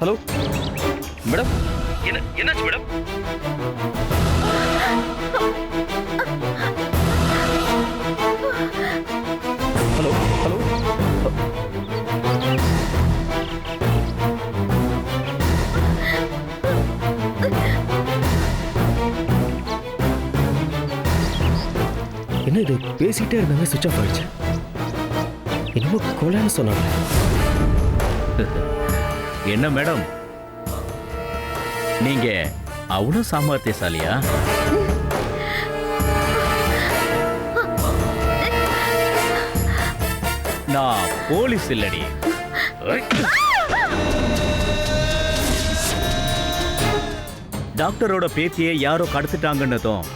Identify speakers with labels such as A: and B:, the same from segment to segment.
A: Hello madam, என்னாச்சு madam? Hello hello என்ன இது? பேசிட்டே இருந்தாங்க, சுவிட்ச் ஆஃப் ஆயிடுச்சு. என்னமோ கொலைன்னு சொன்னாங்க.
B: என்ன மேடம், நீங்க அவ்வளவு சாமர்த்தியசாலியா? நான் போலீஸ் இல்லடி. டாக்டரோட பேத்தியை யாரோ கடத்திட்டாங்கன்னதும்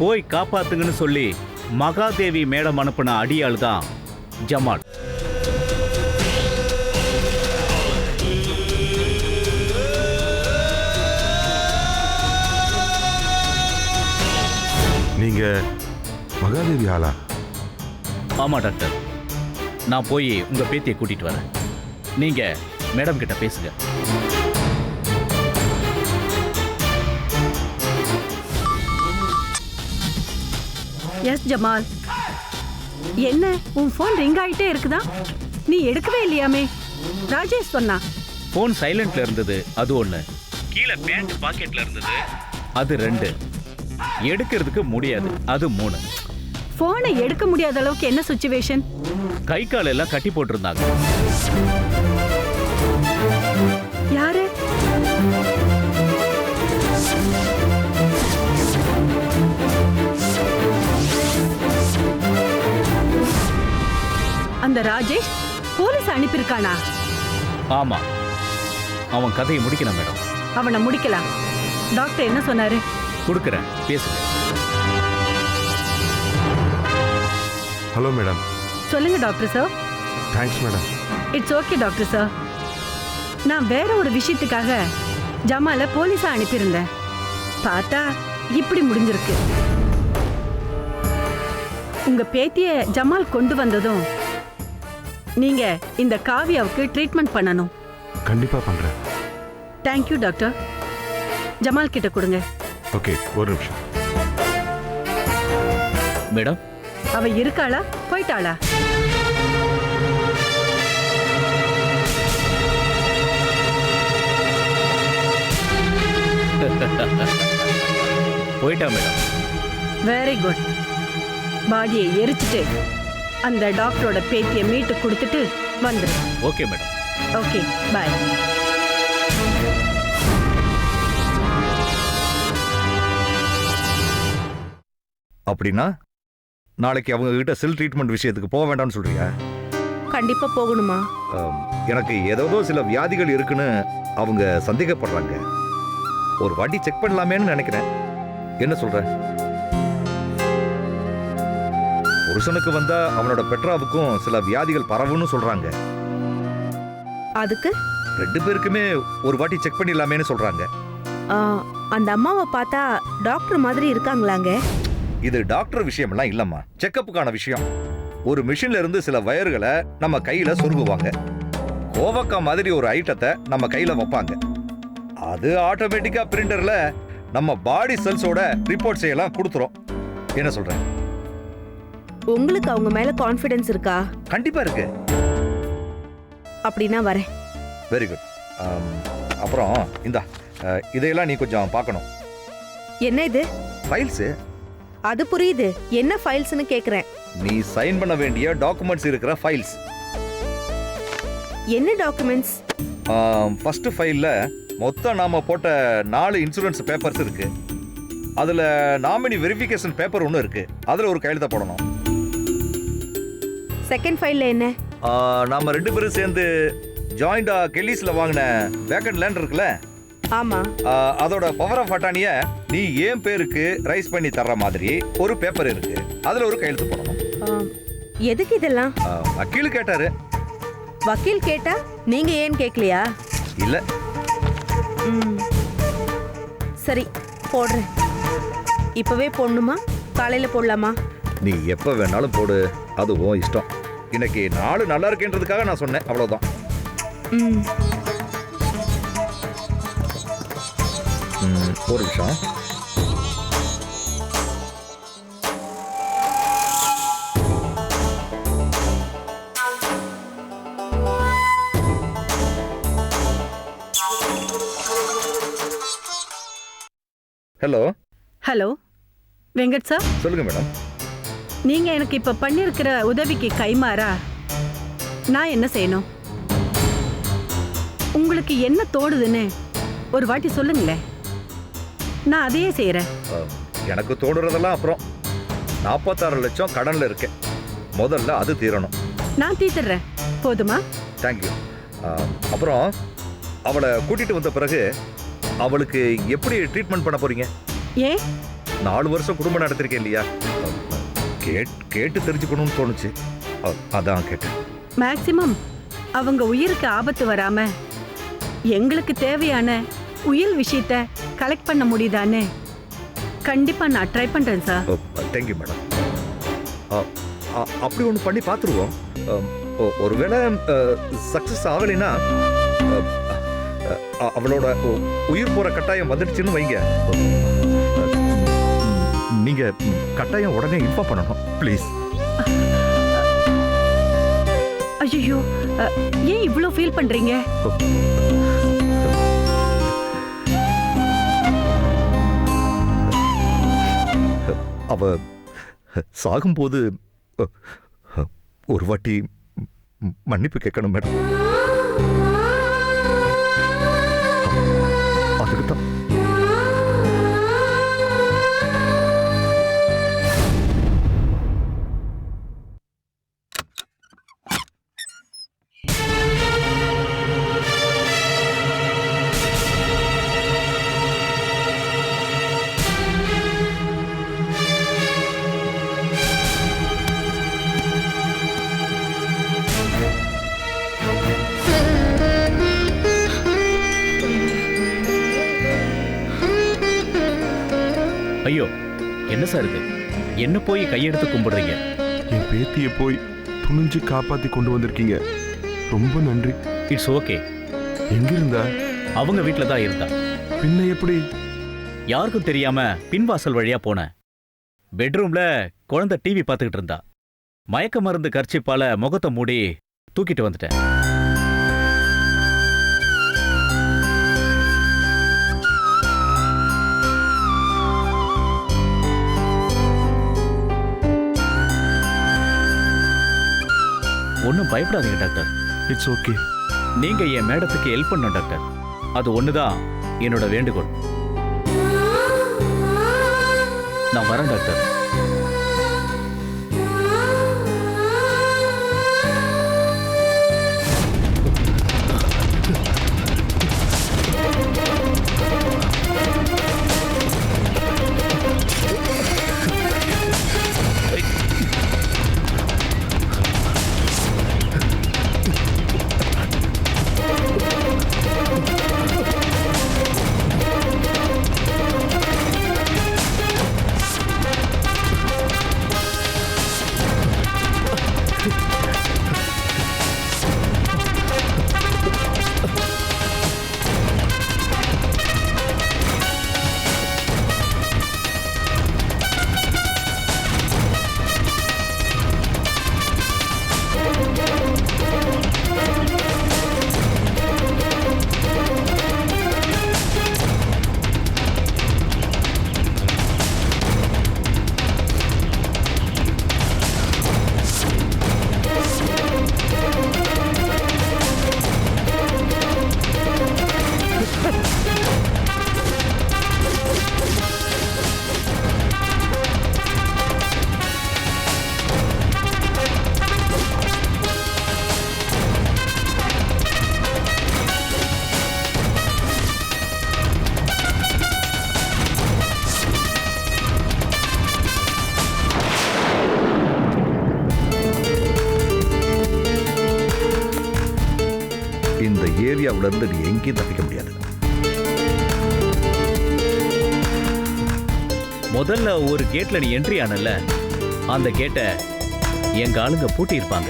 B: போய் காப்பாத்துங்கன்னு சொல்லி மகாதேவி மேடம் அனுப்பின அடியாள் தான் ஜமால்.
C: நீங்க மகாதேவி ஆளா?
B: ஆமா டாக்டர், நான் போய் உங்க பேத்தியை கூட்டிட்டு வரேன். நீங்க மேடம் கிட்ட பேசுங்க.
D: எஸ் ஜமால், என்ன உன் போன் ரிங் ஆயிட்டே இருக்குதா? நீ எடுக்கவே இல்லையாமே? ராஜேஷ் சொன்னா.
B: போன் சைலண்ட்ல இருந்தது, அது ஒண்ணு. கீழே பேண்ட் பாக்கெட்ல இருந்தது, அது 2. எடுக்கிறதுக்கு முடியாது, அது 3.
D: போனை எடுக்க முடியாத அளவுக்கு என்ன சிச்சுவேஷன்?
B: கை கால் எல்லாம் கட்டி போட்டிருந்தாங்க.
D: யாரு? அந்த ராஜேஷ் போலீஸ் அனுப்பியிருக்கானா?
B: ஆமா, அவன் கதையை முடிக்கணும் மேடம்.
D: அவனை முடிக்கலாம். டாக்டர் என்ன சொன்னாரு?
B: கொடுக்குறேன், பேசுங்க.
C: Hello madam.
D: சொல்லுங்க doctor sir.
C: Thanks madam.
D: It's okay doctor sir. நான் வேற ஒரு விஷயத்துக்காக ஜமால போலீஸா அனுப்பியிருந்தேன். பார்த்தா இப்படி முடிஞ்சிருக்கு. உங்க பேத்திய ஜமால் கொண்டு வந்ததும் நீங்க இந்த காவியாவுக்கு ட்ரீட்மெண்ட் பண்ணணும்.
C: கண்டிப்பா பண்றேன்.
D: Thank you doctor. ஜமால் கிட்ட கொடுங்க.
C: ஓகே, ஒரு நிமிஷம்.
B: மேடம்,
D: அவ இருக்காளா போயிட்டாளா?
B: போயிட்டா மேடம்.
D: Very good. பாடியை எரிச்சிட்டு அந்த டாக்டரோட பேத்தியை மீட்டு கொடுத்துட்டு வந்துரு.
B: Okay madam.
D: ஓகே, பாய்.
E: அப்படின்னா நாளைக்கு அவங்க கிட்ட செல் ட்ரீட்மெண்ட் விஷயத்துக்கு போக வேண்டாம்னு சொல்றியா?
F: கண்டிப்பா போகணுமா?
E: எனக்கு ஏதோ சில வியாதிகள் இருக்குன்னு அவங்க சந்தேகப்படுறாங்க. ஒரு வாட்டி செக் பண்ணலாமேன்னு நினைக்கிறேன். என்ன சொல்ற? புருஷனுக்கு வந்தா அவனோட பெட்ராவுக்கும் சில வியாதிகள் பரவுன்னு சொல்றாங்க.
F: அதுக்கு
E: 2 பேருக்குமே ஒரு வாட்டி செக் பண்ணிடலாமேன்னு சொல்றாங்க.
F: அந்த அம்மாவை பார்த்தா டாக்டர் மாதிரி இருக்காங்களாங்க?
E: இது டாக்டர் விஷயம்லாம் இல்லம்மா, செக்கப்புக்கான விஷயம். ஒரு மிஷின்ல இருந்து சில வயர்களை நம்ம கையில சொருகுவாங்க. கோவக்கா மாதிரி ஒரு ஐட்டத்தை நம்ம கையில வைப்பாங்க. அது ஆட்டோமேட்டிக்கா பிரிண்டர்ல நம்ம பாடி செல்ஸோட ரிப்போர்ட்ஸ் எல்லாம் கொடுத்துரும். என்ன சொல்றேன்?
F: உங்களுக்கு அவங்க மேல கான்ஃபிடன்ஸ் இருக்கா?
E: கண்டிப்பா இருக்கு.
F: அப்படின்னா வரேன்.
E: Very good. அப்புறம் இந்தா இதையெல்லாம் நீ கொஞ்சம் பார்க்கணும்.
F: என்ன இது?
E: ஃபைல்ஸ்.
F: அது புரியுது, என்ன ஃபைல்ஸ்னு கேக்குறேன்.
E: நீ சைன் பண்ண வேண்டிய டாக்குமெண்ட்ஸ் இருக்கிற ஃபைல்ஸ்.
F: என்ன டாக்குமெண்ட்ஸ்?
E: ஃபர்ஸ்ட் ஃபைல்ல மொத்தம் நாம போட்ட 4 இன்சூரன்ஸ் பேப்பர்ஸ் இருக்கு. அதுல நாமினி வெரிஃபிகேஷன் பேப்பர் ஒன்று இருக்கு. அதுல ஒரு கையெழுத்த போடணும்.
F: செகண்ட் ஃபைல்ல என்ன?
E: நாம 2 பேரும் சேர்ந்து ஜாயிண்டா கெல்லிஸ்ல வாங்கின வேக்கன்ட் லேண்ட் இருக்குல்ல,
F: ஆமா,
E: அதோட பவர் ஆஃப் அட்டானிய நீ ஏன் பேருக்கு ரைஸ் பண்ணி தர்ற மாதிரி ஒரு பேப்பர் இருக்கு. அதுல ஒரு கையெழுத்து போடணும்.
F: எதுக்கு இதெல்லாம்?
E: வக்கீல் கேட்டாரு.
F: வக்கீல் கேட்டா நீங்க ஏன் கேட்கலையா?
E: இல்ல.
F: சரி, போடுறேன். இப்பவே போடணுமா, காலையில போடலாமா?
E: நீ எப்ப வேணாலும் போடு, அது உன் இஷ்டம். இன்னைக்கு நாள் நல்லா இருக்குன்றதுக்காக நான் சொன்னேன், அவ்வளவுதான். ஒரு நிமிஷம். ஹலோ.
D: ஹலோ வெங்கட் சார்,
E: சொல்லுங்க மேடம்.
D: நீங்க எனக்கு இப்ப பண்ணிருக்கிற உதவிக்கு கைமாறா நான் என்ன செய்யணும்? உங்களுக்கு என்ன தோடுதுன்னு ஒரு வாட்டி சொல்லுங்களேன், நான் அதையே செய்யறேன்.
E: எனக்கு தோடுறதெல்லாம் அப்புறம் 46 லட்சம் கடன்ல இருக்கேன். முதல்ல அது தீரணும்.
D: நான் தீத்துறேன், போதுமா?
E: தேங்க்யூ. அப்புறம் அவளை கூட்டிட்டு வந்த பிறகு அவளுக்கு எப்படி ட்ரீட்மெண்ட் பண்ண போறீங்க?
D: ஏன்
E: 4 வருஷம் குடும்பம் நடத்திருக்கேன் இல்லையா, கேட்டு தெரிஞ்சுக்கணும்னு தோணுச்சு, அதான் கேட்டேன்.
D: மேக்சிமம் அவங்க உயிருக்கு ஆபத்து வராம எங்களுக்கு தேவையான உயில் விஷயத்த கலெக்ட் பண்ண முடியுதான்னு கண்டிப்பா நான் ட்ரை பண்றேன் சார்.
E: Thank you madam. அப்படி ஒன்று பண்ணி பார்த்துருவோம். ஒருவேளை சக்சஸ் ஆகலைன்னா அவளோட உயிர் போற கட்டாயம் வந்துடுச்சுன்னு வைங்க, நீங்க கட்டாயம் உடனே இன்ஃபார்ம் பண்ணணும் ப்ளீஸ்.
D: ஐயோ, ஏன் இவ்ளோ ஃபீல் பண்றீங்க?
E: அவ சாகும்போது ஒரு வாட்டி மன்னிப்பு கேட்கணும் மேடம். அதுக்கு தான்.
B: ஐயோ, என்ன சார் இது? என்ன போய் கையெடுத்து கும்பிடுறீங்க?
C: என் பேத்தியை போய் துணிஞ்சு காப்பாத்தி கொண்டு வந்திருக்கீங்க, ரொம்ப நன்றி.
B: It's okay.
C: எங்க இருந்தா?
B: அவங்க வீட்டில் தான் இருந்தா.
C: பின்ன எப்படி?
B: யாருக்கும் தெரியாம பின்வாசல் வழியா போனேன். பெட்ரூம்ல குழந்தை டிவி பார்த்துக்கிட்டு இருந்தா. மயக்க மருந்து கர்ச்சிப்பால முகத்தை மூடி தூக்கிட்டு வந்துட்டேன். ஒன்றும் பயப்படாதீங்க டாக்டர்.
C: It's okay.
B: நீங்க என் மேடத்துக்கு ஹெல்ப் பண்ணணும் டாக்டர். அது ஒண்ணுதான் என்னோட வேண்டுகோள். நான் வரேன் டாக்டர்.
E: இந்த ஏரியாவுல இருந்து நீ எங்கேயும் தப்பிக்க முடியாது.
B: முதல்ல ஒரு கேட்ல நீ என்ட்ரி ஆனல, அந்த கேட்டை எங்க ஆளுங்க பூட்டி இருப்பாங்க.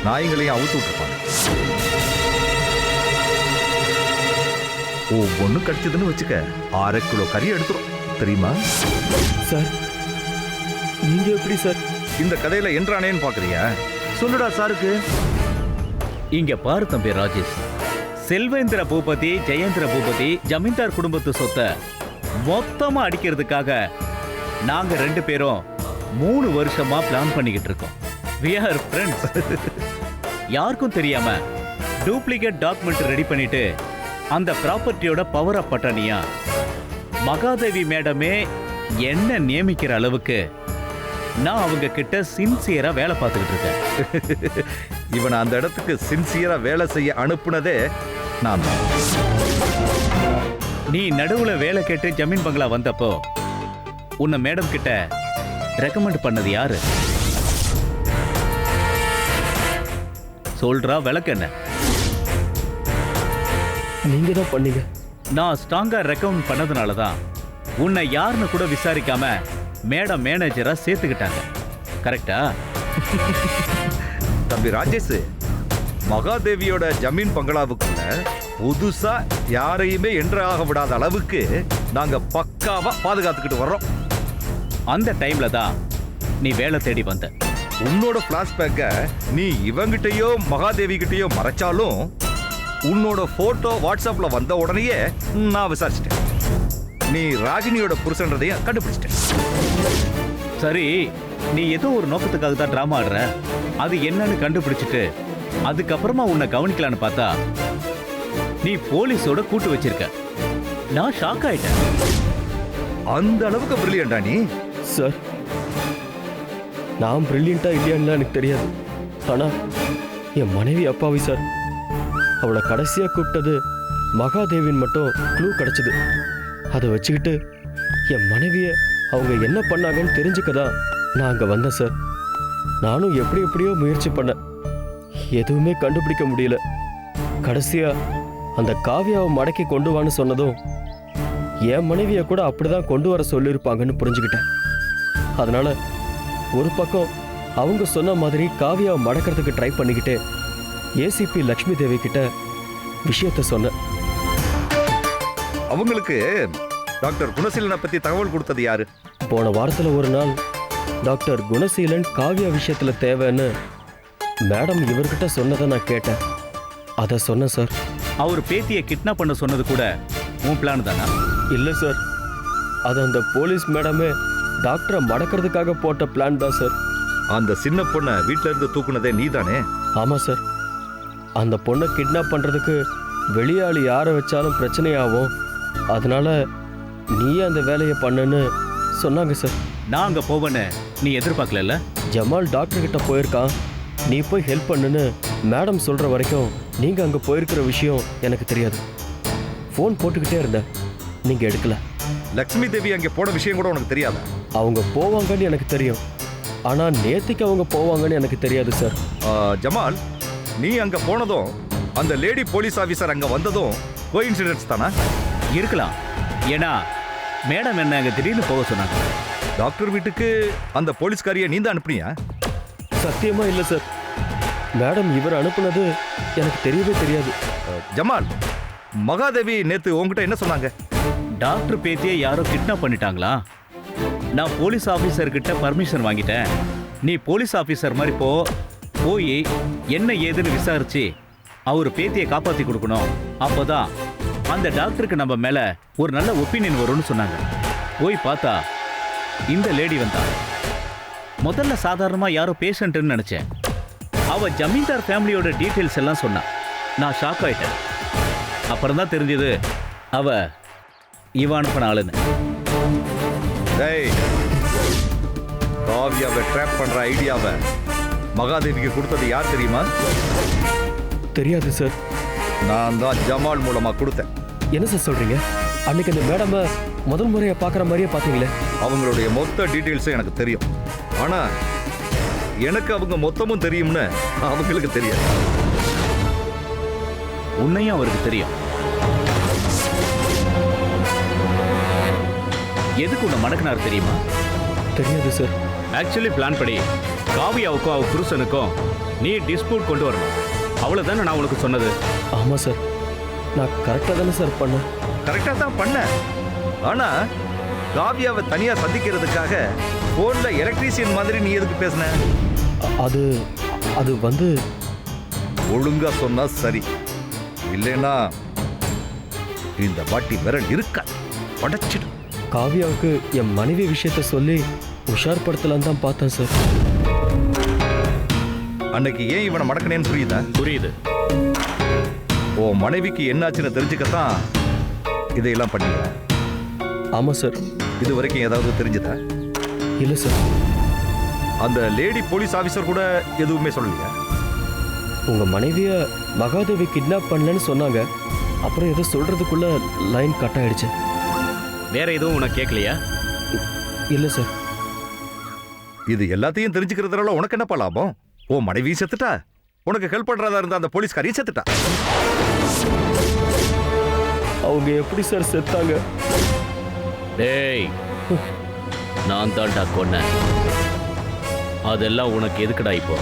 E: நாய்களையும் அவுத்து விட்டுருப்பாங்க. ஒவ்வொன்றும் கடிச்சதுன்னு வச்சுக்க 6 கிலோ கறி எடுத்துரும் தெரியுமா?
A: சார் நீங்க எப்படி சார்?
E: இந்த கதையில என்றானேன்னு பாக்குறியா? சொல்லுடா சாருக்கு.
B: இங்க பாரு தம்பி ராஜேஷ், செல்வேந்திர பூபதி ஜெயேந்திர பூபதி ஜமீன்தார் குடும்பத்து சொத்தை மொத்தமா அடிக்கிறதுக்காக நாங்க 2 பேரும் 3 வருஷமா பிளான் பண்ணிக்கிட்டு இருக்கோம். We are friends. யாருக்கும் தெரியாம டூப்ளிகேட் டாக்குமெண்ட் ரெடி பண்ணிட்டு அந்த ப்ராப்பர்ட்டியோட பவர் ஆஃப் பட்டானியா மகாதேவி மேடமே என்ன நியமிக்கிற அளவுக்கு நான் அவங்க கிட்ட சின்சியரா வேலை பார்த்துக்கிட்டு இருக்கேன்.
E: இவனை அந்த இடத்துக்கு சின்சியரா வேலை செய்ய அனுப்புனதே நான் தான்.
B: நீ நடுவுல வேலை கேட்டு ஜமீன் பங்களா வந்தப்போ உன்னை மேடம் கிட்ட ரெக்கமெண்ட் பண்ணது யாரு? சொல்றா விளக்கு என்ன?
A: நீங்க தான் பண்ணீங்க.
B: நான் ஸ்ட்ராங்கா ரெக்கமெண்ட் பண்ணதுனால தான் உன்னை யாருன்னு கூட விசாரிக்காம மேடம் மேனேஜரா சேர்த்துக்கிட்டாங்க. கரெக்டா?
E: தம்பி ராஜேஷ், மகாதேவியோட ஜமீன் பங்களாவுக்குள்ள புதுசா யாரையுமே என்ட்ராக விடாத அளவுக்கு நாங்க பக்காவா பாதுகாத்துக்கிட்டு வர்றோம்.
B: அந்த டைம்ல தான் நீ வேலை தேடி வந்த.
E: உன்னோட பிளாஷ்பேக்க நீ இவங்கிட்டயோ மகாதேவி கிட்டயோ மறைச்சாலும் உன்னோட போட்டோ வாட்ஸ்அப்ல வந்த உடனேயே நான் விசாரிச்சிட்டேன். நீ ராகினியோட புருஷன்றதையும் கண்டுபிடிச்சிட்டேன்.
B: சரி, நீ ஏதோ ஒரு நோக்கத்துக்காக தான் டிராமா ஆடுற. அது என்னன்னு கண்டுபிடிச்சிட்டு அதுக்கப்புறமா உன்னை கவனிக்கலான்னு பார்த்தா நீ போலீஸோட கூட்டு வச்சிருக்க. நான் ஷாக் ஆயிட்டேன்.
E: அந்த அளவுக்கு பிரில்லியண்டா நீ?
A: சார் நான் பிரில்லியண்டா இல்லையான்னு எனக்கு தெரியாது. ஆனா என் மனைவி அப்பாவி சார். அவளை கடைசியா கூப்பிட்டது மகாதேவின் மட்டும் க்ளூ கிடைச்சது. அதை வச்சுக்கிட்டு என் மனைவிய அவங்க என்ன பண்ணாங்கன்னு தெரிஞ்சுக்கதான் நான் அங்க வந்தேன் சார். நானும் எப்படியோ முயற்சி பண்ணேன். எதுவுமே கண்டுபிடிக்க முடியல. கடைசியா அந்த காவியாவை மடக்கி கொண்டு வான்னு சொன்னதும் என் மனைவியை கூட அப்படிதான் கொண்டு வர சொல்லியிருப்பாங்கன்னு புரிஞ்சுக்கிட்டேன். அதனால ஒரு பக்கம் அவங்க சொன்ன மாதிரி காவியாவை மடக்கிறதுக்கு ட்ரை பண்ணிக்கிட்டு ஏசிபி லக்ஷ்மி தேவி கிட்ட விஷயத்த சொன்னேன்.
E: அவங்களுக்கு டாக்டர் குணசீலனை பத்தி தகவல் கொடுத்தது யாரு?
A: போன வாரத்தில் ஒரு நாள் டாக்டர் குணசீலன் காவியா விஷயத்துல தேவைன்னு மேடம் இவர்கிட்ட சொன்னதை நான் கேட்டேன். அதை சொன்னேன் சார்.
B: அவர் பேத்தியை கிட்னாப் பண்ண சொன்னது கூட உன் பிளான் தானா?
A: இல்லை சார், அது அந்த போலீஸ் மேடமே டாக்டரை மடக்கிறதுக்காக போட்ட பிளான் தான் சார்.
E: அந்த சின்ன பொண்ணை வீட்ல இருந்து தூக்குனதே நீதானே?
A: ஆமாம் சார். அந்த பொண்ணை கிட்னாப் பண்ணுறதுக்கு வெளியாளி யாரை வச்சாலும் பிரச்சனையாகும். அதனால நீயே அந்த வேலையை பண்ணுன்னு சொன்னாங்க சார்.
B: நான் அங்க போவேன்னு நீ எதிர்பார்க்கல.
A: ஜமால் டாக்டர் கிட்ட போயிருக்கான், நீ போய் ஹெல்ப் பண்ணுன்னு மேடம் சொல்கிற வரைக்கும் நீங்கள் அங்கே போயிருக்கிற விஷயம் எனக்கு தெரியாது. ஃபோன் போட்டுக்கிட்டே இருந்தேன், நீங்கள் எடுக்கல.
E: லக்ஷ்மி தேவி அங்கே போன விஷயம் கூட உனக்கு தெரியாதா?
A: அவங்க போவாங்கன்னு எனக்கு தெரியும், ஆனால் நேத்திக்கு அவங்க போவாங்கன்னு எனக்கு தெரியாது சார்.
E: ஜமால், நீ அங்க போனதும் அந்த லேடி போலீஸ் ஆபீசர் அங்க வந்ததும் கோஇன்சிடென்ஸ் தானா?
B: இருக்கலாம். ஏன்னா மேடம் என்ன அங்க திடீர்னு போக சொன்னாங்க.
E: டாக்டர் வீட்டுக்கு அந்த போலீஸ்காரியை நீ தான் அனுப்புனியா?
A: சத்தியமா இல்லை சார். மேடம் இவர் அனுப்புனது எனக்கு தெரியவே தெரியாது.
E: ஜமால், மகாதேவி நேத்து உங்ககிட்ட என்ன சொன்னாங்க?
B: டாக்டர் பேத்தியை யாரோ கிட்னாப் பண்ணிட்டாங்களா? நான் போலீஸ் ஆபீசர் கிட்ட பர்மிஷன் வாங்கிட்டேன். நீ போலீஸ் ஆபீசர் மாதிரி போய் என்ன ஏதுன்னு விசாரிச்சு அவர் பேத்தியை காப்பாத்தி கொடுக்கணும். அப்போதான் அந்த டாக்டருக்கு நம்ம மேல ஒரு நல்ல ஒப்பீனியன் வரும்னு சொன்னாங்க. போய் பார்த்தா இந்த லேடி வந்தா. முதல்ல சாதாரணமா யாரோ பேஷண்ட்னு நினைச்சேன். அவ ஜமீன்தார் ஃபேமிலியோட டீட்டெயில்ஸ் எல்லாம் சொன்னா. நான் ஷாக் ஆயிட்டேன். அப்புறம் தான் தெரிஞ்சது அவ இவ அனுப்பின ஆளுன்னு.
E: டேய், காவியாவை ட்ராப் பண்ற ஐடியாவை மகாதேவிக்கு கொடுத்தது யார் தெரியுமா?
A: தெரியாது சார்.
E: நான் தான் ஜமால் மூலமா கொடுத்தேன்.
A: என்ன சார் சொல்றீங்க? அன்னைக்கு அந்த மேடமை முதல் முறையை பார்க்குற மாதிரியே பார்த்தீங்களே.
E: அவங்களுடைய மொத்த டீட்டெயில்ஸும் எனக்கு தெரியும். ஆனா எனக்கு அவங்க மொத்தமும் தெரியும்னு அவங்களுக்கு தெரியாது.
B: உன்னையும் அவருக்கு தெரியும். எதுக்கு உன்னை மடக்கினார் தெரியுமா?
A: தெரியாது சார்.
B: ஆக்சுவலி பிளான் படி காவியாவுக்கும் அவ புருஷனுக்கும் நீ டிஸ்பியூட் கொண்டு வரணும். அவ்வளவுதானே நான் உனக்கு சொன்னது.
A: ஆமாம் சார். நான் கரெக்டாக தானே சார் பண்ணேன்.
E: கரெக்டா தான் பண்ண. ஆனா காவியாவை தனியா சந்திக்கிறதுக்காக போன்ல எலக்ட்ரீசியன் மாதிரி நீ எதுக்கு பேசுன?
A: அது அது வந்து
E: ஒழுங்கா சொன்னா சரி, இல்லைன்னா இந்த வாட்டி விரல் இருக்கா உடைச்சிடும்.
A: காவியாவுக்கு என் மனைவி விஷயத்த சொல்லி உஷார்படுத்தலான்னு தான் பார்த்தேன் சார்.
E: அன்னைக்கு ஏன் இவனை மடக்கனேன்னு புரியுதா?
B: புரியுது.
E: ஓ மனைவிக்கு என்னாச்சுன்னு தெரிஞ்சுக்கத்தான் இதையெல்லாம் பண்ணீங்க.
A: ஆமாம் சார்.
E: இது வரைக்கும் ஏதாவது தெரிஞ்சுதா?
A: இல்லை சார்.
E: அந்த லேடி போலீஸ் ஆபீசர் கூட எதுவுமே சொல்லலையா?
A: உங்கள் மனைவியை மகாதேவி கிட்னாப் பண்ணலன்னு சொன்னாங்க. அப்புறம் ஏதோ சொல்கிறதுக்குள்ள லைன் கட் ஆயிடுச்சு.
B: வேற எதுவும் உனக்கு கேட்கலையா?
A: இல்லை சார்.
E: இது எல்லாத்தையும் தெரிஞ்சுக்கிறதுனால உனக்கு என்னப்பா லாபம்? ஓ மனைவி செத்துட்டா, உனக்கு ஹெல்ப் பண்றதா இருந்த அந்த போலீஸ்காரியும் செத்துட்டா.
A: அவங்க எப்படி சார் செத்தாங்க?
B: டேய், நான் தான்டா கொன்னேன். அதெல்லாம் உனக்கு எதுக்குடா இப்போ?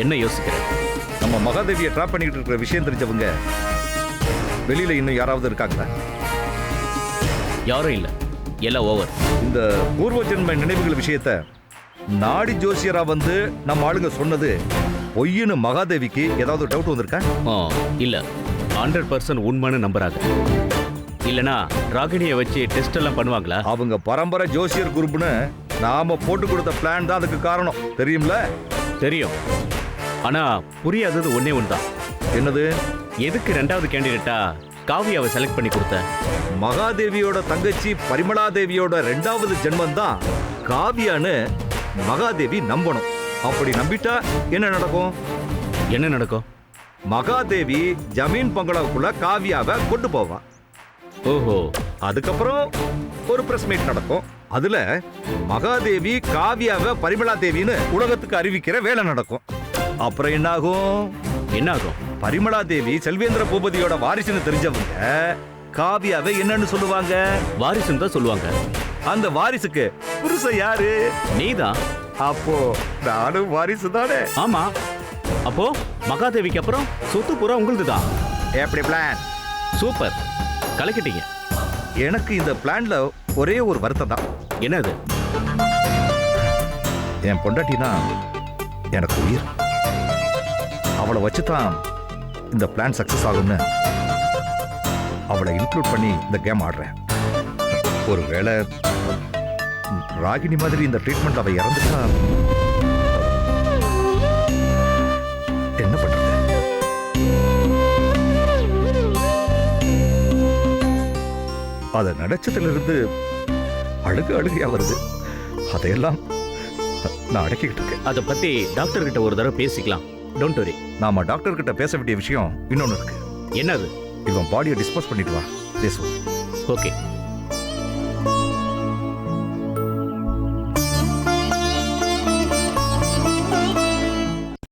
B: என்ன யோசிக்கிற?
E: நம்ம மகாதேவியை ட்ராப் பண்ணிட்டு இருக்கிற விஷயம் தெரிஞ்சவங்க வெளியில இன்னும் யாராவது இருக்காங்களா?
B: யாரும் இல்ல, எல்லாம் ஓவர்.
E: இந்த பூர்வ ஜென்ம நினைவுகள் விஷயத்த நாடி ஜோசியரா வந்து நம்ம ஆளுங்க சொன்னது பொய்ன்னு மகாதேவிக்கு ஏதாவது டவுட் வந்திருக்கா?
B: இல்ல, 100% உண்மைன்னு நம்புறாங்க. இல்லனா ராகிணியை வச்சு டெஸ்ட் எல்லாம் பண்ணுவாங்களா?
E: அவங்க பரம்பரை ஜோசியர் குரூப்னு நாம போட்டு கொடுத்த பிளான் தான் அதுக்கு காரணம், தெரியும்ல?
B: தெரியும். ஆனா புரியாதது ஒன்னே ஒன்றுதான்.
E: என்னது?
B: எதுக்கு 2வது கேண்டிடேட்டா காவியாவை செலக்ட் பண்ணி கொடுத்த?
E: மகாதேவியோட தங்கச்சி பரிமளா தேவியோட 2வது ஜென்மம் தான் காவியான்னு மகாதேவி நம்பணும். அப்படி நம்பிட்டா என்ன நடக்கும்?
B: என்ன நடக்கும்?
E: மகாதேவி ஜமீன் பங்களாவுக்குள்ள காவியாவை கொண்டு போவா.
B: ஓஹோ.
E: அதுக்கப்புறம் ஒரு பிரஸ் மீட் நடக்கும். அதுல மகாதேவி காவியாவை பரிமளா தேவின்னு உலகத்துக்கு அறிவிக்கிற வேலை நடக்கும். அப்புறம் என்ன ஆகும்?
B: என்ன ஆகும்?
E: பரிமளா தேவி செல்வேந்திர பூபதியோட வாரிசுன்னு தெரிஞ்சவங்க காவியாவை என்னன்னு சொல்லுவாங்க?
B: வாரிசுன்னு தான் சொல்லுவாங்க.
E: அந்த வாரிசுக்கு புருஷன் யாரு?
B: நீதான்.
E: அப்போ நானும் வாரிசு தானே?
B: ஆமா. அப்போ மகாதேவிக்கு அப்புறம் சொத்து பூரா உங்களுது தான்.
E: எப்படி பிளான்?
B: சூப்பர், கலக்கிட்டீங்க.
E: எனக்கு இந்த பிளான்ல ஒரே ஒரு வருத்தம் தான்.
B: என்னது?
E: என் பொண்டாட்டினா எனக்கு உயிர். அவளை வச்சுதான் இந்த பிளான் சக்சஸ் ஆகும்னு அவளை இன்க்ளூட் பண்ணி இந்த கேம் ஆடுறேன். ஒருவேளை ராகினி மாதிரி இந்த ட்ரீட்மெண்ட் அவ இறந்துட்டா என்ன பண்றது? அதை நினைச்சதிலிருந்து அழுகையா வருது. அதையெல்லாம் நான் அடக்கிக்கிட்டு இருக்கேன்.
B: அதை பத்தி டாக்டர் கிட்ட ஒரு தடவை பேசிக்கலாம். Don't worry.
E: நாம டாக்டர் கிட்ட பேச வேண்டிய விஷயம் இன்னொன்னு இருக்கு.
B: என்னது?
E: இவன் பாடியை டிஸ்போஸ் பண்ணிட்டு வா, பேசுவோம்.
B: ஓகே.